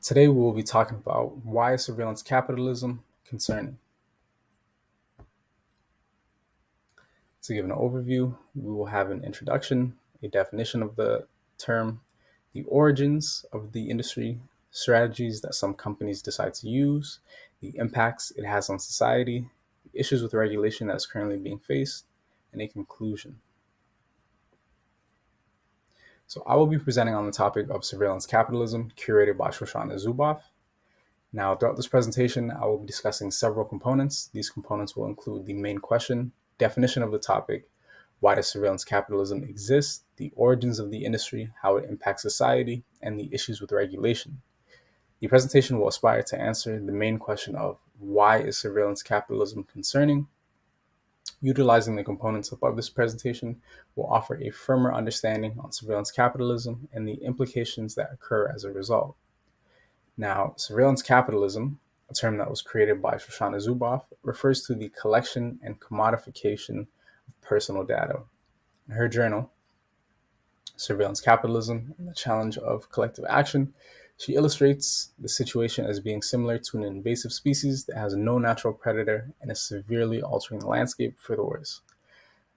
Today we will be talking about why is surveillance capitalism concerning. To give an overview, we will have an introduction, a definition of the term, the origins of the industry, strategies that some companies decide to use, the impacts it has on society, the issues with regulation that is currently being faced, and a conclusion. So I will be presenting on the topic of surveillance capitalism, curated by Shoshana Zuboff. Now, throughout this presentation, I will be discussing several components. These components will include the main question, definition of the topic, why does surveillance capitalism exist, the origins of the industry, how it impacts society, and the issues with regulation. The presentation will aspire to answer the main question of why is surveillance capitalism concerning. Utilizing the components above this presentation will offer a firmer understanding on surveillance capitalism and the implications that occur as a result. Now, surveillance capitalism, a term that was created by Shoshana Zuboff, refers to the collection and commodification of personal data. In her journal, Surveillance Capitalism and the Challenge of Collective Action, she illustrates the situation as being similar to an invasive species that has no natural predator and is severely altering the landscape for the worse.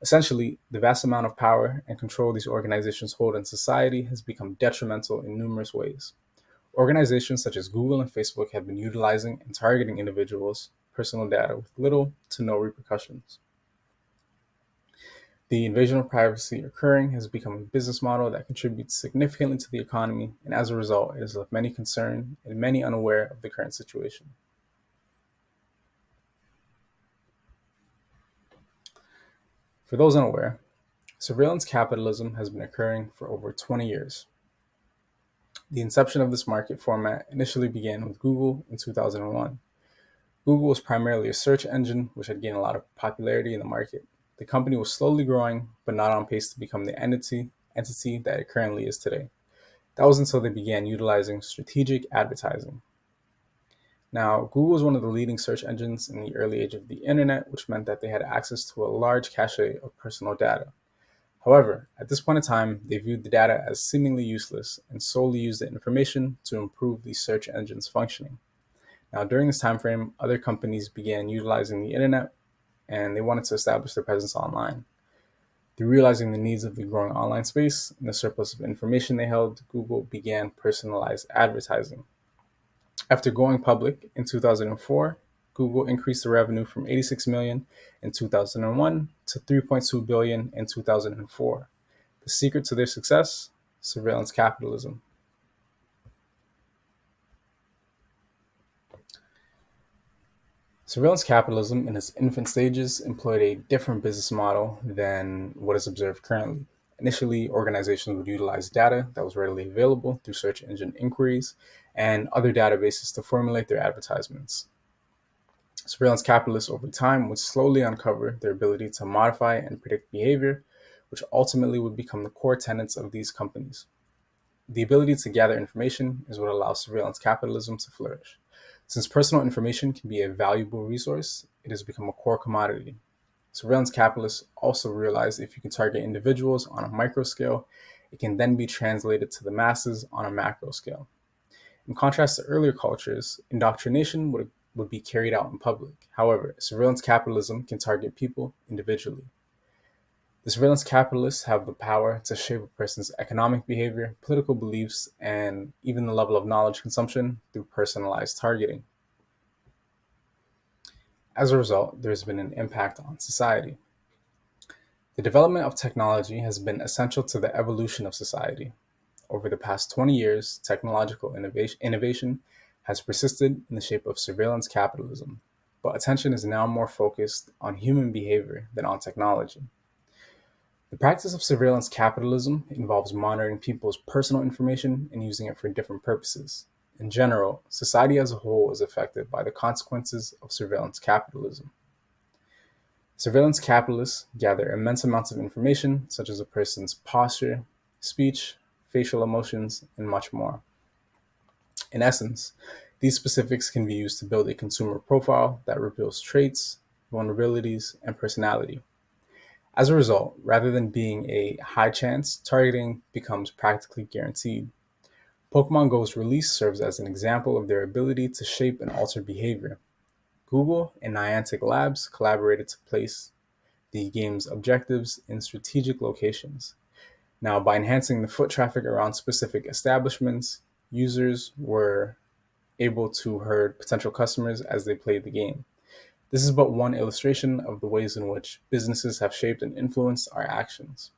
Essentially, the vast amount of power and control these organizations hold in society has become detrimental in numerous ways. Organizations such as Google and Facebook have been utilizing and targeting individuals' personal data with little to no repercussions. The invasion of privacy occurring has become a business model that contributes significantly to the economy, and as a result, it has left many concerned and many unaware of the current situation. For those unaware, surveillance capitalism has been occurring for over 20 years. The inception of this market format initially began with Google in 2001. Google was primarily a search engine, which had gained a lot of popularity in the market. The company was slowly growing, but not on pace to become the entity that it currently is today. That was until they began utilizing strategic advertising. Now, Google was one of the leading search engines in the early age of the internet, which meant that they had access to a large cache of personal data. However, at this point in time, they viewed the data as seemingly useless and solely used the information to improve the search engine's functioning. Now, during this time frame, other companies began utilizing the internet and they wanted to establish their presence online. Through realizing the needs of the growing online space and the surplus of information they held, Google began personalized advertising. After going public in 2004, Google increased the revenue from 86 million in 2001 to 3.2 billion in 2004. The secret to their success? Surveillance capitalism. Surveillance capitalism in its infant stages employed a different business model than what is observed currently. Initially, organizations would utilize data that was readily available through search engine inquiries and other databases to formulate their advertisements. Surveillance capitalists over time would slowly uncover their ability to modify and predict behavior, which ultimately would become the core tenets of these companies. The ability to gather information is what allows surveillance capitalism to flourish. Since personal information can be a valuable resource, it has become a core commodity. Surveillance capitalists also realize if you can target individuals on a micro scale, it can then be translated to the masses on a macro scale. In contrast to earlier cultures, indoctrination would be carried out in public. However, surveillance capitalism can target people individually. The surveillance capitalists have the power to shape a person's economic behavior, political beliefs, and even the level of knowledge consumption through personalized targeting. As a result, there's been an impact on society. The development of technology has been essential to the evolution of society. Over the past 20 years, technological innovation has persisted in the shape of surveillance capitalism, but attention is now more focused on human behavior than on technology. The practice of surveillance capitalism involves monitoring people's personal information and using it for different purposes. In general, society as a whole is affected by the consequences of surveillance capitalism. Surveillance capitalists gather immense amounts of information, such as a person's posture, speech, facial emotions, and much more. In essence, these specifics can be used to build a consumer profile that reveals traits, vulnerabilities, and personality. As a result, rather than being a high chance, targeting becomes practically guaranteed. Pokemon Go's release serves as an example of their ability to shape and alter behavior. Google and Niantic Labs collaborated to place the game's objectives in strategic locations. Now, by enhancing the foot traffic around specific establishments, users were able to herd potential customers as they played the game. This is but one illustration of the ways in which businesses have shaped and influenced our actions.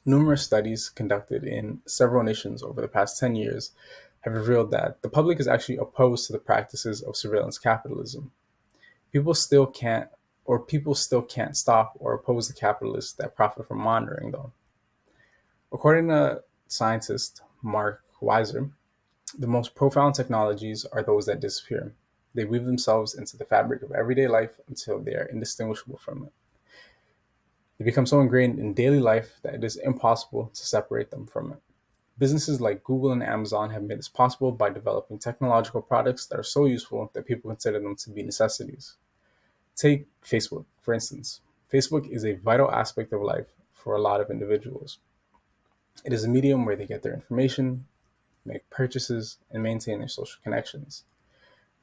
Numerous studies conducted in several nations over the past 10 years have revealed that the public is actually opposed to the practices of surveillance capitalism. People still can't stop or oppose the capitalists that profit from monitoring, though. According to scientist Mark Weiser, the most profound technologies are those that disappear. They weave themselves into the fabric of everyday life until they are indistinguishable from it. They become so ingrained in daily life that it is impossible to separate them from it. Businesses like Google and Amazon have made this possible by developing technological products that are so useful that people consider them to be necessities. Take Facebook, for instance. Facebook is a vital aspect of life for a lot of individuals. It is a medium where they get their information, make purchases, and maintain their social connections.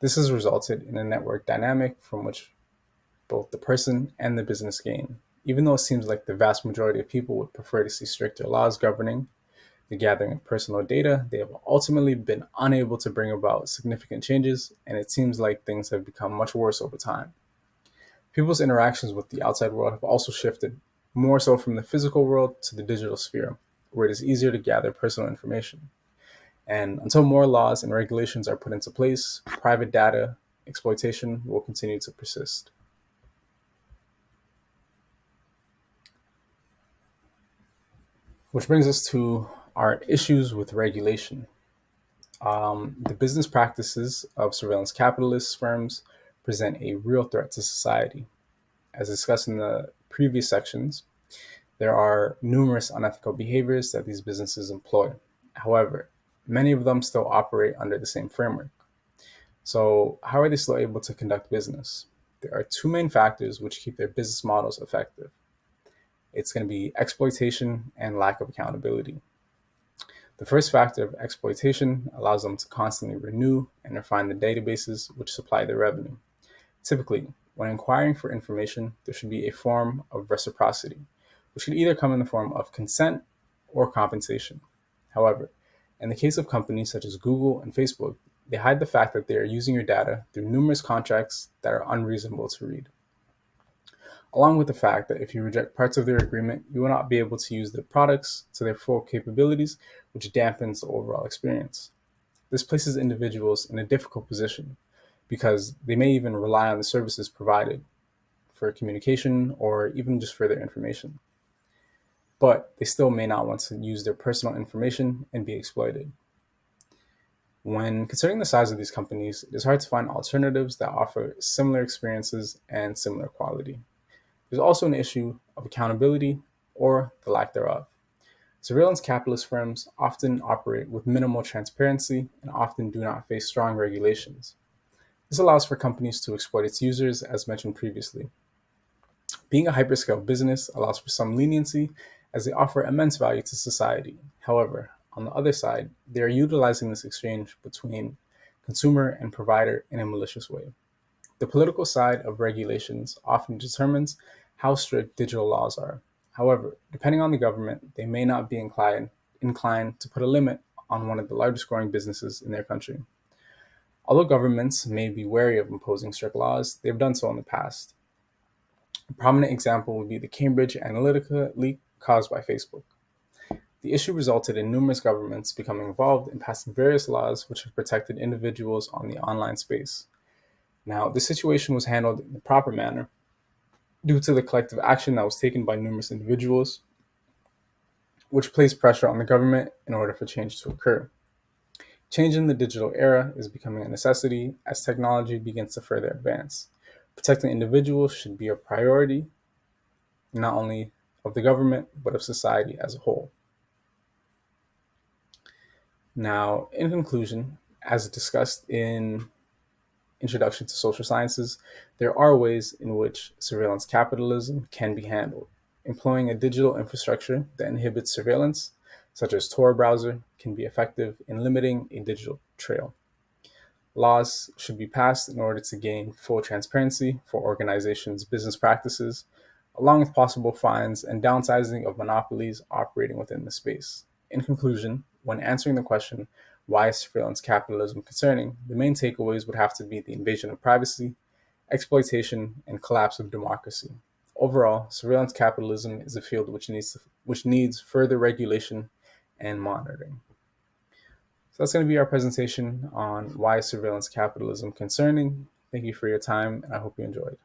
This has resulted in a network dynamic from which both the person and the business gain. Even though it seems like the vast majority of people would prefer to see stricter laws governing the gathering of personal data, they have ultimately been unable to bring about significant changes, and it seems like things have become much worse over time. People's interactions with the outside world have also shifted more so from the physical world to the digital sphere, where it is easier to gather personal information. And until more laws and regulations are put into place, private data exploitation will continue to persist. Which brings us to our issues with regulation. The business practices of surveillance capitalist firms present a real threat to society. As discussed in the previous sections, there are numerous unethical behaviors that these businesses employ. However, many of them still operate under the same framework. So, how are they still able to conduct business? There are two main factors which keep their business models effective. It's going to be exploitation and lack of accountability. The first factor of exploitation allows them to constantly renew and refine the databases which supply their revenue. Typically, when inquiring for information, there should be a form of reciprocity, which could either come in the form of consent or compensation. However, in the case of companies such as Google and Facebook, they hide the fact that they are using your data through numerous contracts that are unreasonable to read, along with the fact that if you reject parts of their agreement, you will not be able to use their products to their full capabilities, which dampens the overall experience. This places individuals in a difficult position because they may even rely on the services provided for communication or even just for their information. But they still may not want to use their personal information and be exploited. When considering the size of these companies, it is hard to find alternatives that offer similar experiences and similar quality. There's also an issue of accountability or the lack thereof. Surveillance capitalist firms often operate with minimal transparency and often do not face strong regulations. This allows for companies to exploit its users, as mentioned previously. Being a hyperscale business allows for some leniency as they offer immense value to society. However, on the other side, they are utilizing this exchange between consumer and provider in a malicious way. The political side of regulations often determines how strict digital laws are. However, depending on the government, they may not be inclined to put a limit on one of the largest growing businesses in their country. Although governments may be wary of imposing strict laws, they've done so in the past. A prominent example would be the Cambridge Analytica leak caused by Facebook. The issue resulted in numerous governments becoming involved in passing various laws which have protected individuals on the online space. Now, this situation was handled in the proper manner due to the collective action that was taken by numerous individuals, which placed pressure on the government in order for change to occur. Change in the digital era is becoming a necessity as technology begins to further advance. Protecting individuals should be a priority, not only of the government, but of society as a whole. Now, in conclusion, as discussed in Introduction to Social Sciences, there are ways in which surveillance capitalism can be handled. Employing a digital infrastructure that inhibits surveillance such as Tor browser, can be effective in limiting a digital trail. Laws should be passed in order to gain full transparency for organizations' business practices, along with possible fines and downsizing of monopolies operating within the space. In conclusion, when answering the question, why is surveillance capitalism concerning, the main takeaways would have to be the invasion of privacy, exploitation, and collapse of democracy. Overall, surveillance capitalism is a field which needs further regulation and monitoring. So that's going to be our presentation on why is surveillance capitalism concerning. Thank you for your time, and I hope you enjoyed.